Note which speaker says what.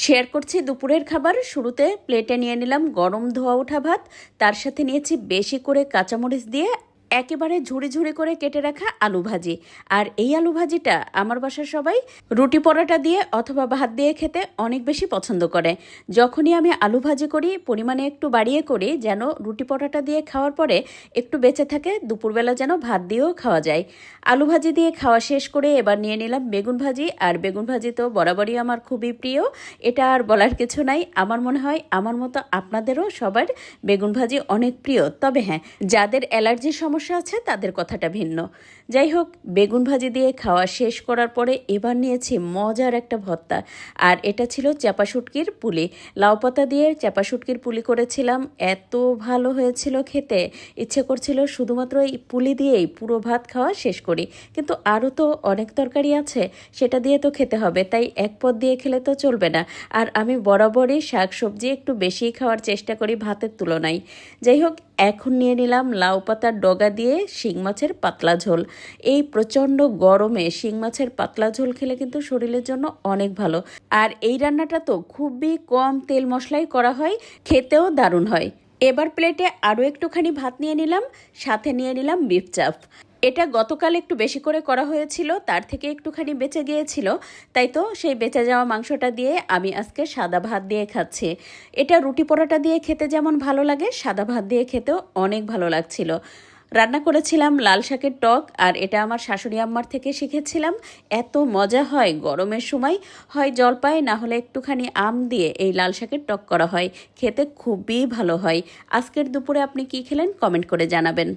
Speaker 1: Share করছি দুপুরের খাবার। শুরুতে প্লেটে নিয়ে নিলাম গরম ধোয়া ওঠা ভাত, তার সাথে নিয়েছি বেশি করে কাঁচামরিচ দিয়ে একেবারে ঝুড়ি ঝুড়ি করে কেটে রাখা আলু ভাজি। আর এই আলু ভাজিটা আমার বাসার সবাই রুটি পরোটা দিয়ে অথবা ভাত দিয়ে খেতে অনেক বেশি পছন্দ করে। যখনই আমি আলু ভাজি করি পরিমাণে একটু বাড়িয়ে করি, যেন রুটি পরোটা দিয়ে খাওয়ার পরে একটু বেঁচে থাকে, দুপুরবেলা যেন ভাত দিয়েও খাওয়া যায়। আলু ভাজি দিয়ে খাওয়া শেষ করে এবার নিয়ে নিলাম বেগুন ভাজি। আর বেগুন ভাজি তো বরাবরই আমার খুবই প্রিয়, এটা আর বলার কিছু নাই। আমার মনে হয় আমার মতো আপনাদেরও সবার বেগুন ভাজি অনেক প্রিয়। তবে হ্যাঁ, যাদের অ্যালার্জির সমস্যা আছে তাদের কথাটা ভিন্ন। যাই হোক, বেগুন ভাজি দিয়ে খাওয়া শেষ করার পরে এবার নিয়েছি মজার একটা ভর্তা। আর এটা ছিল চাপা শুটকির পুলি। লাউ পাতা দিয়ে চাপা শুটকির পুলি করেছিলাম, এত ভালো হয়েছিল খেতে, ইচ্ছে করছিল শুধুমাত্র এই পুলি দিয়েই পুরো ভাত খাওয়া শেষ করি। কিন্তু আরও তো অনেক তরকারি আছে, সেটা দিয়ে তো খেতে হবে, তাই এক পদ দিয়ে খেলে তো চলবে না। আর আমি বরাবরই শাক সবজি একটু বেশি খাওয়ার চেষ্টা করি ভাতের তুলনায়। যাই হোক, এখন নিয়ে নিলাম লাউ পাতার ডগা দিয়ে শিং মাছের পাতলা ঝোল। এই প্রচণ্ড গরমে শিং মাছের পাতলা ঝোল খেলে কিন্তু শরীরের জন্য অনেক ভালো। আর এই রান্নাটা তো খুবই কম তেল মশলাই করা হয়, খেতেও দারুণ হয়। এবার প্লেটে আরও একটুখানি ভাত নিয়ে নিলাম, সাথে নিয়ে নিলাম বিফ চাপ। এটা গতকাল একটু বেশি করে করা হয়েছিল, তার থেকে একটুখানি বেঁচে গিয়েছিল, তাই তো সেই বেঁচে যাওয়া মাংসটা দিয়ে আমি আজকে সাদা ভাত দিয়ে খাচ্ছি। এটা রুটি পরোটা দিয়ে খেতে যেমন ভালো লাগে, সাদা ভাত দিয়ে খেতেও অনেক ভালো লাগছিল। রান্না করেছিলাম লাল শাকের টক, আর এটা আমার শাশুড়ি আম্মার থেকে শিখেছিলাম। এত মজা হয় গরমের সময়, হয় জলপাই না হলে একটুখানি আম দিয়ে এই লাল শাকের টক করা হয়, খেতে খুবই ভালো হয়। আজকের দুপুরে আপনি কি খেলেন কমেন্ট করে জানাবেন।